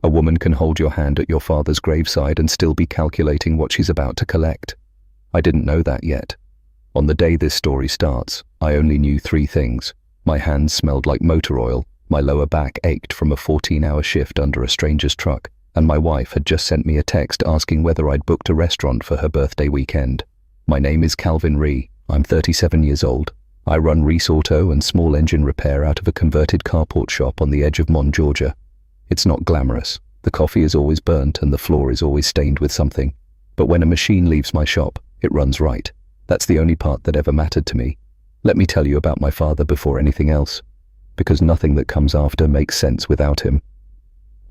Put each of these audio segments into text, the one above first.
A woman can hold your hand at your father's graveside and still be calculating what she's about to collect. I didn't know that yet. On the day this story starts, I only knew 3 things. My hands smelled like motor oil, my lower back ached from a 14-hour shift under a stranger's truck, and my wife had just sent me a text asking whether I'd booked a restaurant for her birthday weekend. My name is Calvin Rhee. I'm 37 years old. I run Reese Auto and small engine repair out of a converted carport shop on the edge of Mon, Georgia. It's not glamorous. The coffee is always burnt and the floor is always stained with something. But when a machine leaves my shop, it runs right. That's the only part that ever mattered to me. Let me tell you about my father before anything else, because nothing that comes after makes sense without him.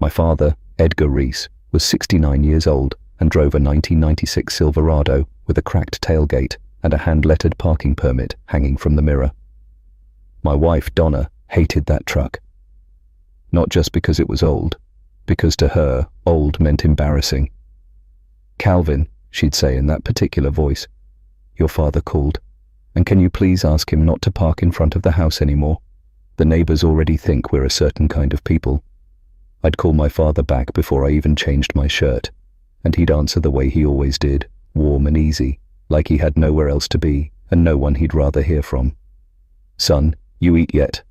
My father, Edgar Reese, was 69 years old and drove a 1996 Silverado with a cracked tailgate and a hand-lettered parking permit hanging from the mirror. My wife, Donna, hated that truck. Not just because it was old, because to her, old meant embarrassing. "Calvin," she'd say in that particular voice, "your father called, and can you please ask him not to park in front of the house anymore? The neighbors already think we're a certain kind of people." I'd call my father back before I even changed my shirt, and he'd answer the way he always did, warm and easy, like he had nowhere else to be and no one he'd rather hear from. "Son, you eat yet?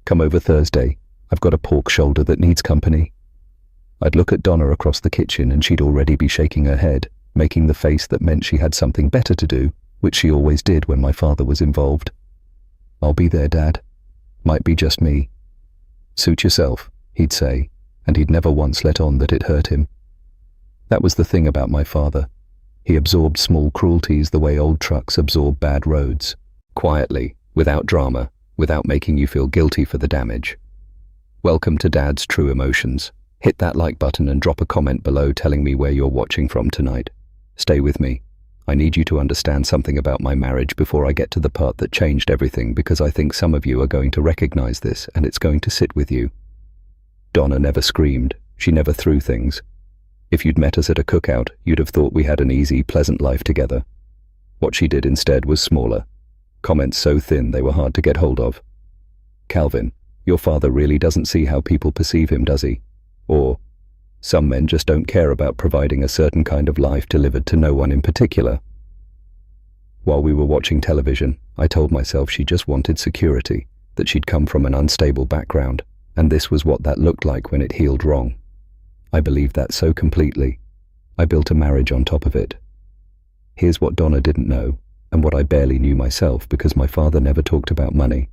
Come over Thursday. I've got a pork shoulder that needs company." I'd look at Donna across the kitchen and she'd already be shaking her head, making the face that meant she had something better to do, which she always did when my father was involved. "I'll be there, Dad. Might be just me." "Suit yourself," he'd say, and he'd never once let on that it hurt him. That was the thing about my father. He absorbed small cruelties the way old trucks absorb bad roads. Quietly, without drama, without making you feel guilty for the damage. Welcome to Dad's True Emotions. Hit that like button and drop a comment below telling me where you're watching from tonight. Stay with me. I need you to understand something about my marriage before I get to the part that changed everything, because I think some of you are going to recognize this and it's going to sit with you. Donna never screamed. She never threw things. If you'd met us at a cookout, you'd have thought we had an easy, pleasant life together. What she did instead was smaller. Comments so thin they were hard to get hold of. "Calvin, your father really doesn't see how people perceive him, does he?" Or, "Some men just don't care about providing a certain kind of life delivered to no one in particular." While we were watching television, I told myself she just wanted security, that she'd come from an unstable background, and this was what that looked like when it healed wrong. I believed that so completely. I built a marriage on top of it. Here's what Donna didn't know, and what I barely knew myself, because my father never talked about money.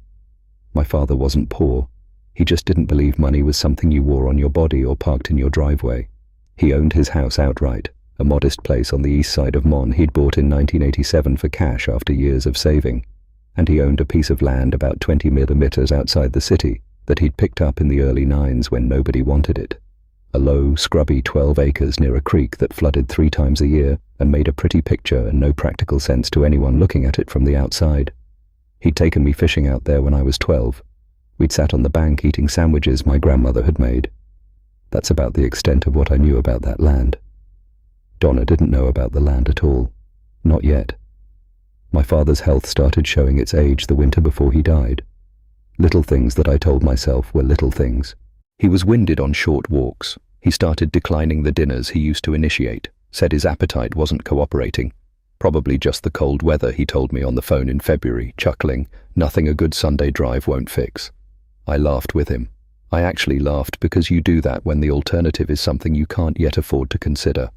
My father wasn't poor. He just didn't believe money was something you wore on your body or parked in your driveway. He owned his house outright, a modest place on the east side of Mon he'd bought in 1987 for cash after years of saving. And he owned a piece of land about 20 millimeters outside the city that he'd picked up in the early 90s when nobody wanted it. A low, scrubby 12 acres near a creek that flooded 3 times a year and made a pretty picture and no practical sense to anyone looking at it from the outside. He'd taken me fishing out there when I was 12. We'd sat on the bank eating sandwiches my grandmother had made. That's about the extent of what I knew about that land. Donna didn't know about the land at all. Not yet. My father's health started showing its age the winter before he died. Little things that I told myself were little things. He was winded on short walks. He started declining the dinners he used to initiate, said his appetite wasn't cooperating. Probably just the cold weather, he told me on the phone in February, chuckling, "Nothing a good Sunday drive won't fix." I laughed with him. I actually laughed because you do that when the alternative is something you can't yet afford to consider.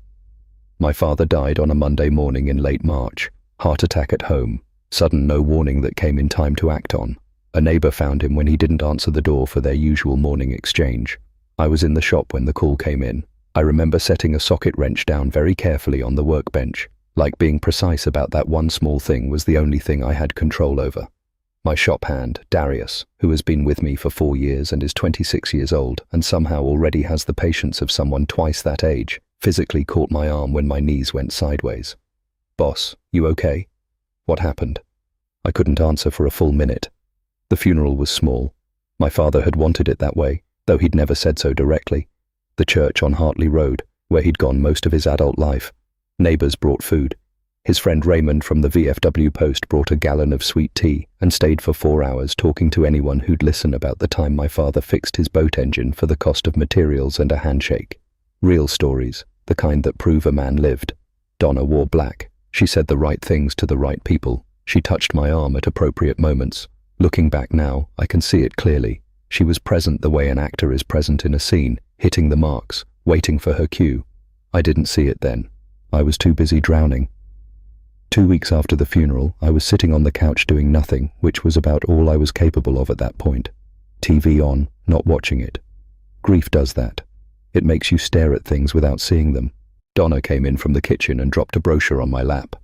My father died on a Monday morning in late March. Heart attack at home. Sudden no warning that came in time to act on. A neighbor found him when he didn't answer the door for their usual morning exchange. I was in the shop when the call came in. I remember setting a socket wrench down very carefully on the workbench, like being precise about that one small thing was the only thing I had control over. My shop hand, Darius, who has been with me for 4 years and is 26 years old and somehow already has the patience of someone twice that age, physically caught my arm when my knees went sideways. "Boss, you okay? What happened?" I couldn't answer for a full minute. The funeral was small. My father had wanted it that way, though he'd never said so directly. The church on Hartley Road, where he'd gone most of his adult life. Neighbors brought food. His friend Raymond from the VFW Post brought a gallon of sweet tea and stayed for 4 hours talking to anyone who'd listen about the time my father fixed his boat engine for the cost of materials and a handshake. Real stories, the kind that prove a man lived. Donna wore black. She said the right things to the right people. She touched my arm at appropriate moments. Looking back now, I can see it clearly. She was present the way an actor is present in a scene, hitting the marks, waiting for her cue. I didn't see it then. I was too busy drowning. 2 weeks after the funeral, I was sitting on the couch doing nothing, which was about all I was capable of at that point. TV on, not watching it. Grief does that. It makes you stare at things without seeing them. Donna came in from the kitchen and dropped a brochure on my lap.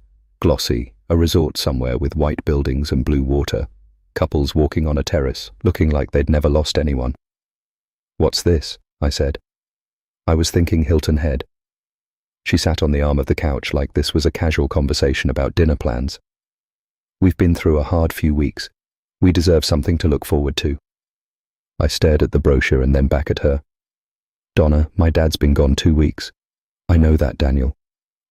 Glossy, a resort somewhere with white buildings and blue water. Couples walking on a terrace, looking like they'd never lost anyone. "What's this?" I said. "I was thinking Hilton Head." She sat on the arm of the couch like this was a casual conversation about dinner plans. "We've been through a hard few weeks. We deserve something to look forward to." I stared at the brochure and then back at her. "Donna, my dad's been gone 2 weeks. I know that, Daniel."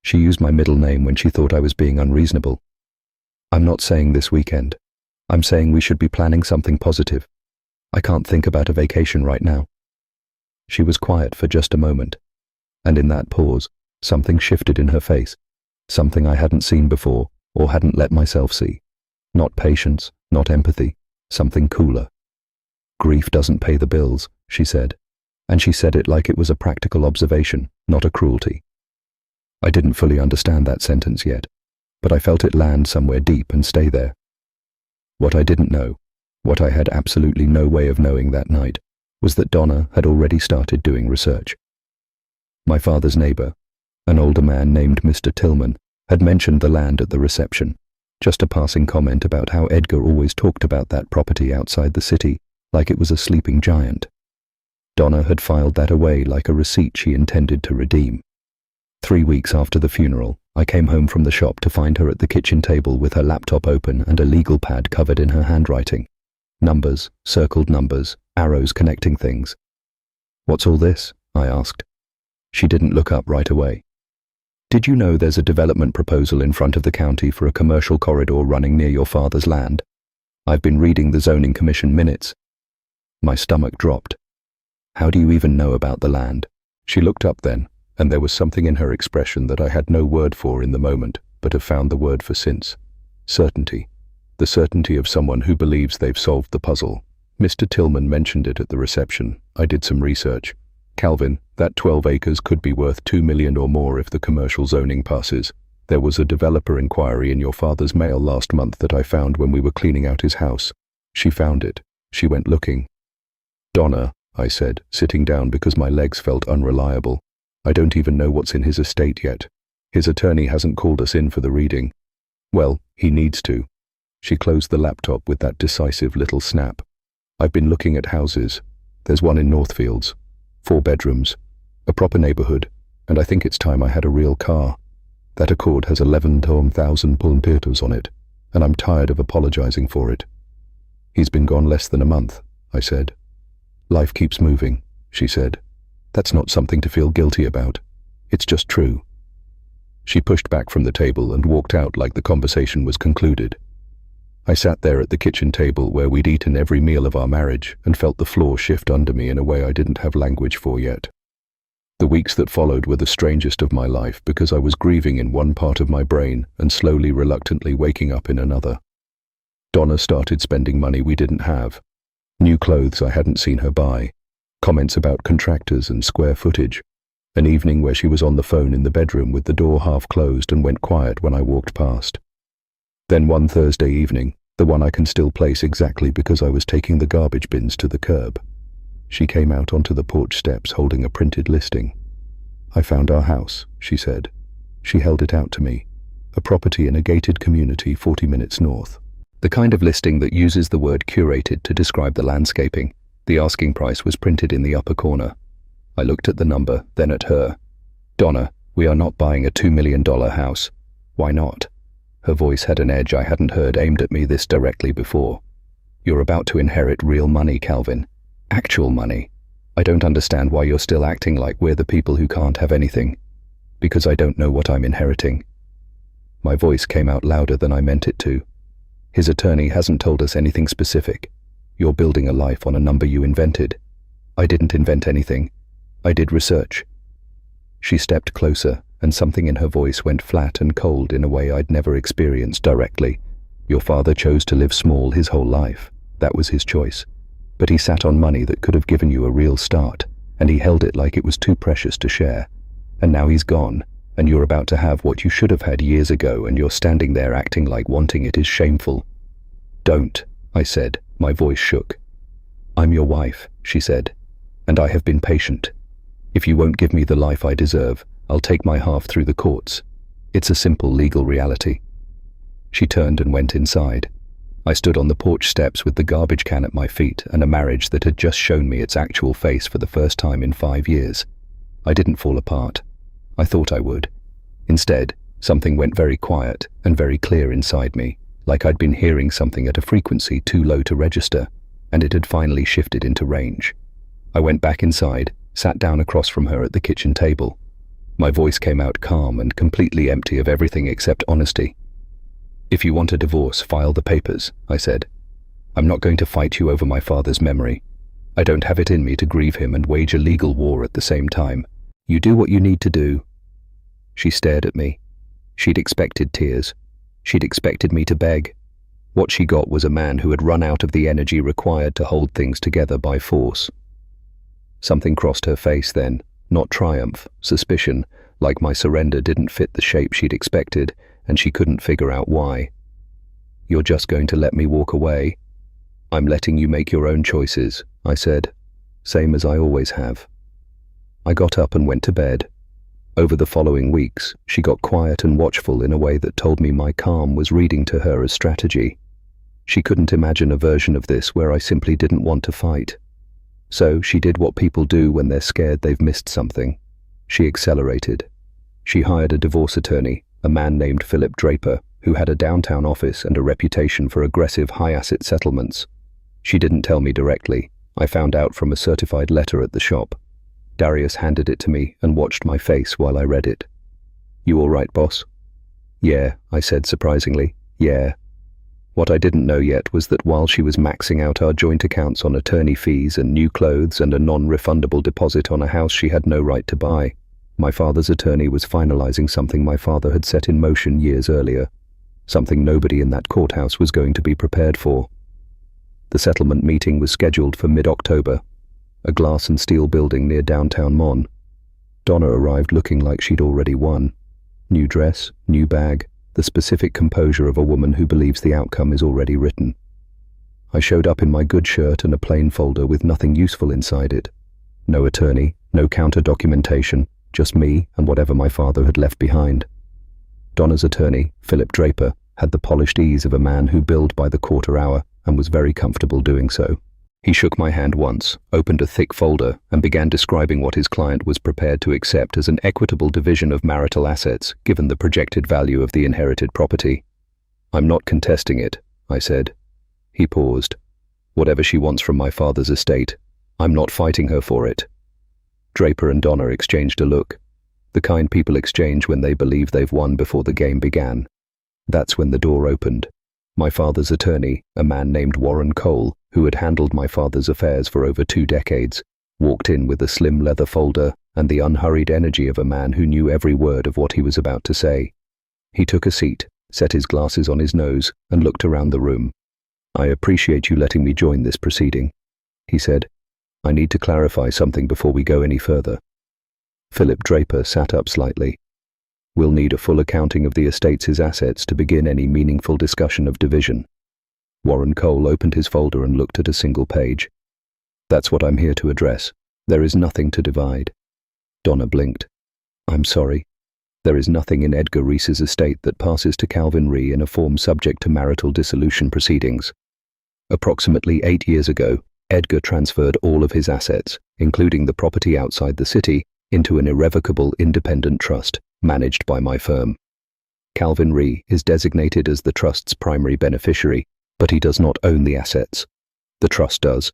She used my middle name when she thought I was being unreasonable. "I'm not saying this weekend. I'm saying we should be planning something positive. I can't think about a vacation right now." She was quiet for just a moment, and in that pause, something shifted in her face, something I hadn't seen before or hadn't let myself see. Not patience, not empathy, something cooler. "Grief doesn't pay the bills," she said, and she said it like it was a practical observation, not a cruelty. I didn't fully understand that sentence yet, but I felt it land somewhere deep and stay there. What I didn't know, what I had absolutely no way of knowing that night, was that Donna had already started doing research. My father's neighbor, an older man named Mr. Tillman, had mentioned the land at the reception, just a passing comment about how Edgar always talked about that property outside the city like it was a sleeping giant. Donna had filed that away like a receipt she intended to redeem. 3 weeks after the funeral, I came home from the shop to find her at the kitchen table with her laptop open and a legal pad covered in her handwriting. Numbers, circled numbers, arrows connecting things. "What's all this?" I asked. She didn't look up right away. "Did you know there's a development proposal in front of the county for a commercial corridor running near your father's land? I've been reading the zoning commission minutes." My stomach dropped. "How do you even know about the land?" She looked up then, and there was something in her expression that I had no word for in the moment, but have found the word for since. Certainty. The certainty of someone who believes they've solved the puzzle. Mr. Tillman mentioned it at the reception. I did some research. "Calvin, that 12 acres could be worth $2 million or more if the commercial zoning passes. There was a developer inquiry in your father's mail last month that I found when we were cleaning out his house." She found it. She went looking. "Donna," I said, sitting down because my legs felt unreliable. "I don't even know what's in his estate yet. His attorney hasn't called us in for the reading." "Well, he needs to." She closed the laptop with that decisive little snap. "I've been looking at houses. There's one in Northfields. 4 bedrooms. A proper neighborhood. And I think it's time I had a real car. That Accord has 11,000 kilometers on it, and I'm tired of apologizing for it." "He's been gone less than a month," I said. "Life keeps moving," she said. "That's not something to feel guilty about. It's just true." She pushed back from the table and walked out like the conversation was concluded. I sat there at the kitchen table where we'd eaten every meal of our marriage and felt the floor shift under me in a way I didn't have language for yet. The weeks that followed were the strangest of my life because I was grieving in one part of my brain and slowly, reluctantly waking up in another. Donna started spending money we didn't have. New clothes I hadn't seen her buy. Comments about contractors and square footage. An evening where she was on the phone in the bedroom with the door half closed and went quiet when I walked past. Then one Thursday evening, the one I can still place exactly because I was taking the garbage bins to the curb. She came out onto the porch steps holding a printed listing. "I found our house," she said. She held it out to me. A property in a gated community 40 minutes north. The kind of listing that uses the word curated to describe the landscaping. The asking price was printed in the upper corner. I looked at the number, then at her. "Donna, we are not buying a $2 million house." "Why not?" Her voice had an edge I hadn't heard aimed at me this directly before. "You're about to inherit real money, Calvin. Actual money. I don't understand why you're still acting like we're the people who can't have anything." "Because I don't know what I'm inheriting." My voice came out louder than I meant it to. His attorney hasn't told us anything specific. You're building a life on a number you invented. I didn't invent anything. I did research. She stepped closer, and something in her voice went flat and cold in a way I'd never experienced directly. Your father chose to live small his whole life. That was his choice. But he sat on money that could have given you a real start, and he held it like it was too precious to share. And now he's gone, and you're about to have what you should have had years ago, and you're standing there acting like wanting it is shameful. Don't, I said, my voice shook. I'm your wife, she said, and I have been patient. If you won't give me the life I deserve, I'll take my half through the courts. It's a simple legal reality. She turned and went inside. I stood on the porch steps with the garbage can at my feet and a marriage that had just shown me its actual face for the first time in 5 years. I didn't fall apart. I thought I would. Instead, something went very quiet and very clear inside me, like I'd been hearing something at a frequency too low to register, and it had finally shifted into range. I went back inside, sat down across from her at the kitchen table. My voice came out calm and completely empty of everything except honesty. If you want a divorce, file the papers, I said. I'm not going to fight you over my father's memory. I don't have it in me to grieve him and wage a legal war at the same time. You do what you need to do. She stared at me. She'd expected tears. She'd expected me to beg. What she got was a man who had run out of the energy required to hold things together by force. Something crossed her face then, not triumph, suspicion, like my surrender didn't fit the shape she'd expected, and she couldn't figure out why. You're just going to let me walk away? I'm letting you make your own choices, I said, same as I always have. I got up and went to bed. Over the following weeks, she got quiet and watchful in a way that told me my calm was reading to her as strategy. She couldn't imagine a version of this where I simply didn't want to fight. So she did what people do when they're scared they've missed something. She accelerated. She hired a divorce attorney, a man named Philip Draper, who had a downtown office and a reputation for aggressive high-asset settlements. She didn't tell me directly. I found out from a certified letter at the shop. Darius handed it to me and watched my face while I read it. You all right, boss? Yeah, I said surprisingly. Yeah. What I didn't know yet was that while she was maxing out our joint accounts on attorney fees and new clothes and a non-refundable deposit on a house she had no right to buy, my father's attorney was finalizing something my father had set in motion years earlier, something nobody in that courthouse was going to be prepared for. The settlement meeting was scheduled for mid-October, a glass and steel building near downtown Mon. Donna arrived looking like she'd already won. New dress, new bag, the specific composure of a woman who believes the outcome is already written. I showed up in my good shirt and a plain folder with nothing useful inside it. No attorney, no counter-documentation, just me and whatever my father had left behind. Donna's attorney, Philip Draper, had the polished ease of a man who billed by the quarter hour and was very comfortable doing so. He shook my hand once, opened a thick folder, and began describing what his client was prepared to accept as an equitable division of marital assets, given the projected value of the inherited property. I'm not contesting it, I said. He paused. Whatever she wants from my father's estate, I'm not fighting her for it. Draper and Donna exchanged a look, the kind people exchange when they believe they've won before the game began. That's when the door opened. My father's attorney, a man named Warren Cole, who had handled my father's affairs for over 2 decades, walked in with a slim leather folder and the unhurried energy of a man who knew every word of what he was about to say. He took a seat, set his glasses on his nose, and looked around the room. I appreciate you letting me join this proceeding, he said. I need to clarify something before we go any further. Philip Draper sat up slightly. We'll need a full accounting of the estate's assets to begin any meaningful discussion of division. Warren Cole opened his folder and looked at a single page. That's what I'm here to address. There is nothing to divide. Donna blinked. I'm sorry. There is nothing in Edgar Reese's estate that passes to Calvin Rhee in a form subject to marital dissolution proceedings. Approximately 8 years ago, Edgar transferred all of his assets, including the property outside the city, into an irrevocable independent trust managed by my firm. Calvin Rhee is designated as the trust's primary beneficiary, but he does not own the assets. The trust does.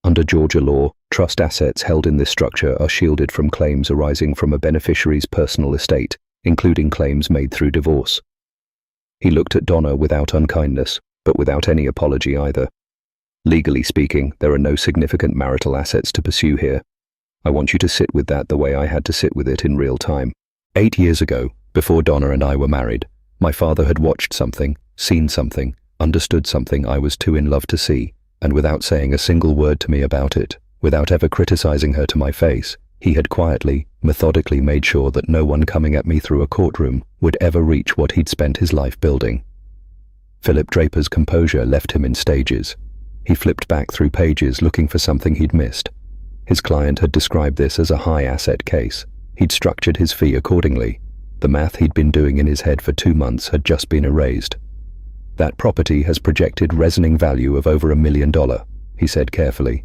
Under Georgia law, trust assets held in this structure are shielded from claims arising from a beneficiary's personal estate, including claims made through divorce. He looked at Donna without unkindness, but without any apology either. Legally speaking, there are no significant marital assets to pursue here. I want you to sit with that the way I had to sit with it in real time. 8 years ago, before Donna and I were married, my father had watched something, seen something, understood something I was too in love to see, and without saying a single word to me about it, without ever criticizing her to my face, he had quietly, methodically made sure that no one coming at me through a courtroom would ever reach what he'd spent his life building. Philip Draper's composure left him in stages. He flipped back through pages looking for something he'd missed. His client had described this as a high-asset case. He'd structured his fee accordingly. The math he'd been doing in his head for 2 months had just been erased. That property has projected reasoning value of over $1 million, he said carefully.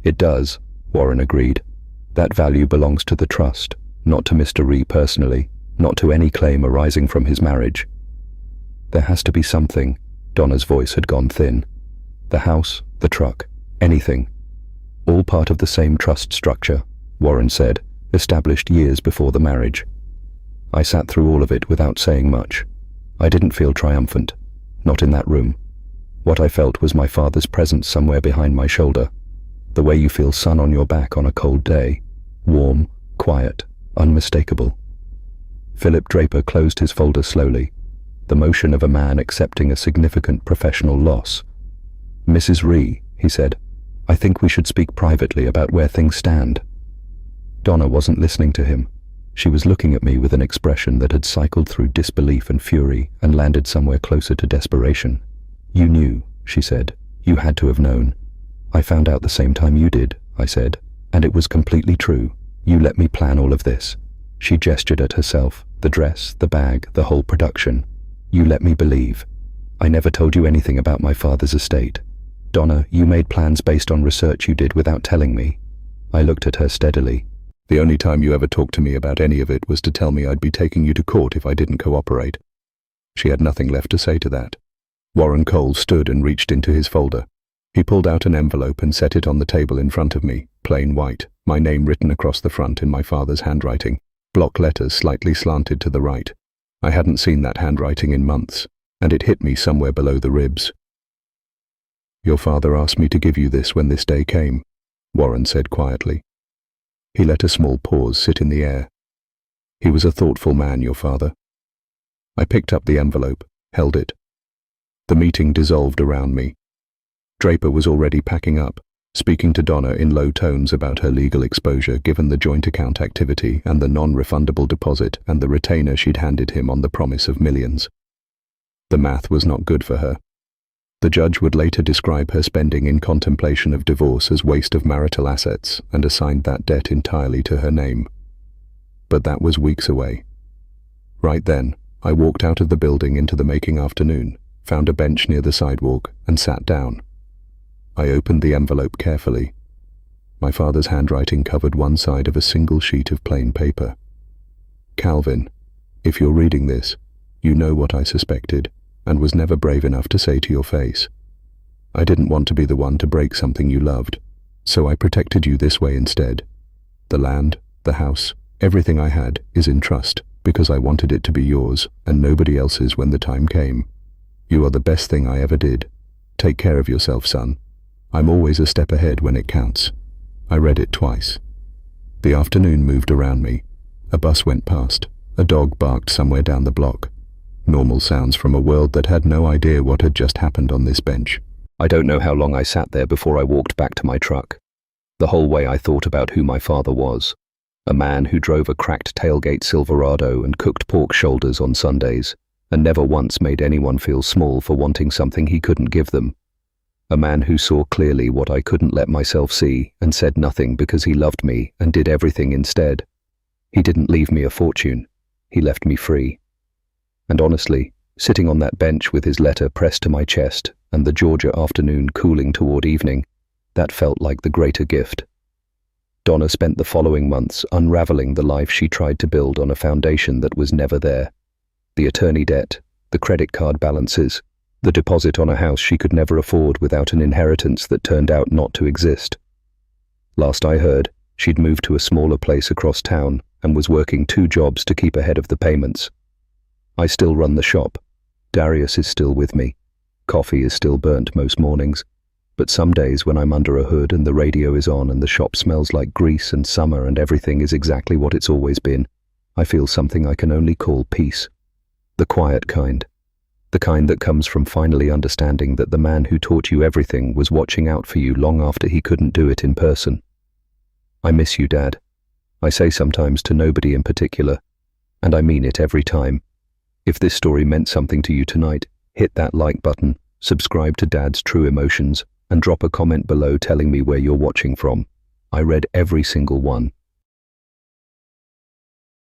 It does, Warren agreed. That value belongs to the trust, not to Mr. Ree personally, not to any claim arising from his marriage. There has to be something. Donna's voice had gone thin. The house, the truck, anything. All part of the same trust structure, Warren said, established years before the marriage. I sat through all of it without saying much. I didn't feel triumphant, not in that room. What I felt was my father's presence somewhere behind my shoulder, the way you feel sun on your back on a cold day, warm, quiet, unmistakable. Philip Draper closed his folder slowly, the motion of a man accepting a significant professional loss. Mrs. Ree, he said, I think we should speak privately about where things stand. Donna wasn't listening to him. She was looking at me with an expression that had cycled through disbelief and fury and landed somewhere closer to desperation. You knew, she said. You had to have known. I found out the same time you did, I said, and it was completely true. You let me plan all of this. She gestured at herself, the dress, the bag, the whole production. You let me believe. I never told you anything about my father's estate. Donna, you made plans based on research you did without telling me. I looked at her steadily. The only time you ever talked to me about any of it was to tell me I'd be taking you to court if I didn't cooperate. She had nothing left to say to that. Warren Cole stood and reached into his folder. He pulled out an envelope and set it on the table in front of me, plain white, my name written across the front in my father's handwriting, block letters slightly slanted to the right. I hadn't seen that handwriting in months, and it hit me somewhere below the ribs. Your father asked me to give you this when this day came, Warren said quietly. He let a small pause sit in the air. He was a thoughtful man, your father. I picked up the envelope, held it. The meeting dissolved around me. Draper was already packing up, speaking to Donna in low tones about her legal exposure given the joint account activity and the non-refundable deposit and the retainer she'd handed him on the promise of millions. The math was not good for her. The judge would later describe her spending in contemplation of divorce as waste of marital assets and assigned that debt entirely to her name. But that was weeks away. Right then, I walked out of the building into the making afternoon, found a bench near the sidewalk, and sat down. I opened the envelope carefully. My father's handwriting covered one side of a single sheet of plain paper. Calvin, if you're reading this, you know what I suspected, and was never brave enough to say to your face. I didn't want to be the one to break something you loved, so I protected you this way instead. The land, the house, everything I had is in trust, because I wanted it to be yours and nobody else's when the time came. You are the best thing I ever did. Take care of yourself, son. I'm always a step ahead when it counts. I read it twice. The afternoon moved around me. A bus went past. A dog barked somewhere down the block. Normal sounds from a world that had no idea what had just happened on this bench. I don't know how long I sat there before I walked back to my truck. The whole way I thought about who my father was. A man who drove a cracked tailgate Silverado and cooked pork shoulders on Sundays, and never once made anyone feel small for wanting something he couldn't give them. A man who saw clearly what I couldn't let myself see and said nothing because he loved me and did everything instead. He didn't leave me a fortune. He left me free. And honestly, sitting on that bench with his letter pressed to my chest and the Georgia afternoon cooling toward evening, that felt like the greater gift. Donna spent the following months unraveling the life she tried to build on a foundation that was never there. The attorney debt, the credit card balances, the deposit on a house she could never afford without an inheritance that turned out not to exist. Last I heard, she'd moved to a smaller place across town and was working 2 jobs to keep ahead of the payments. I still run the shop. Darius is still with me. Coffee is still burnt most mornings. But some days when I'm under a hood and the radio is on and the shop smells like grease and summer and everything is exactly what it's always been, I feel something I can only call peace. The quiet kind. The kind that comes from finally understanding that the man who taught you everything was watching out for you long after he couldn't do it in person. I miss you, Dad. I say sometimes to nobody in particular, and I mean it every time. If this story meant something to you tonight, hit that like button, subscribe to Dad's True Emotions, and drop a comment below telling me where you're watching from. I read every single one.